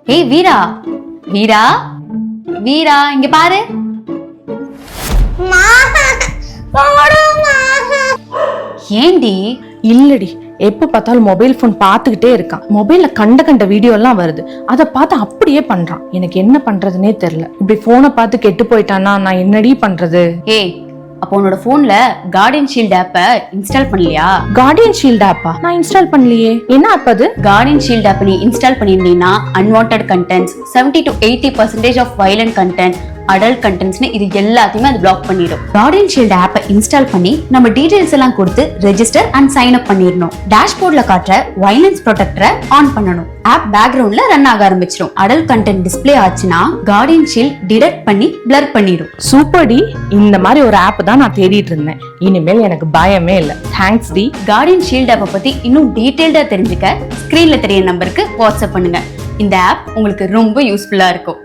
ஏய் வீரா, வீரா, வீரா, இங்க பாரு. ஏண்டி? இல்லடி, எப்ப பார்த்தாலும் மொபைல் போன் பாத்துக்கிட்டே இருக்கான். மொபைல்ல கண்ட வீடியோ எல்லாம் வருது, அதை பார்த்து அப்படியே பண்றான். எனக்கு என்ன பண்றதுனே தெரியல. இப்படி போனை பார்த்து கெட்டு போயிட்டானா நான் என்னடி பண்றது? ஏய், அப்போ உன்னோட போன்ல கார்டியன் ஷீல்ட் ஆப்ப இன்ஸ்டால் பண்ணலையா? கார்டியன் ஷீல்ட் ஆப்பா? நான் இன்ஸ்டால் பண்ணலையே. என்ன ஆப் அது? கார்டியன் ஷீல்ட் ஆப் நீ இன்ஸ்டால் பண்ணிருந்தீங்கன்னா unwanted contents, 70 to 80% of violent content, adult கண்டென்ட்ஸ்னு இது எல்லாத்தையுமே அது பிளாக் பண்ணிடும். கார்டியன் ஷீல்ட் ஆப்பை இன்ஸ்டால் பண்ணி நம்ம டீடைல்ஸ் எல்லாம் கொடுத்து ரெஜிஸ்டர் அண்ட் சைன் அப் பண்ணிடணும். டேஷ்போர்ட்ல காட்டுற வயலன்ஸ் ப்ரொடெக்டரை ஆன் பண்ணணும். ஆப் பேக்ரவுண்ட்ல ரன் ஆக ஆரம்பிச்சிடும். அடல்ட் கண்டென்ட் டிஸ்ப்ளே ஆச்சுன்னா கார்டியன் ஷீல்ட் டிடெக்ட் பண்ணி பிளர் பண்ணிடும். சூப்பர்டி, இந்த மாதிரி ஒரு ஆப் தான் நான் தேடிட்டு இருந்தேன். இனிமேல் எனக்கு பயமே இல்லை. Thanks D. கார்டியன் ஷீல்ட் ஆப்பை பத்தி இன்னும் டீடைல்டா தெரிஞ்சுக்க ஸ்கிரீன்ல தெரிய நம்பருக்கு வாட்ஸ்அப் பண்ணுங்க. இந்த ஆப் உங்களுக்கு ரொம்ப யூஸ்ஃபுல்லா இருக்கும்.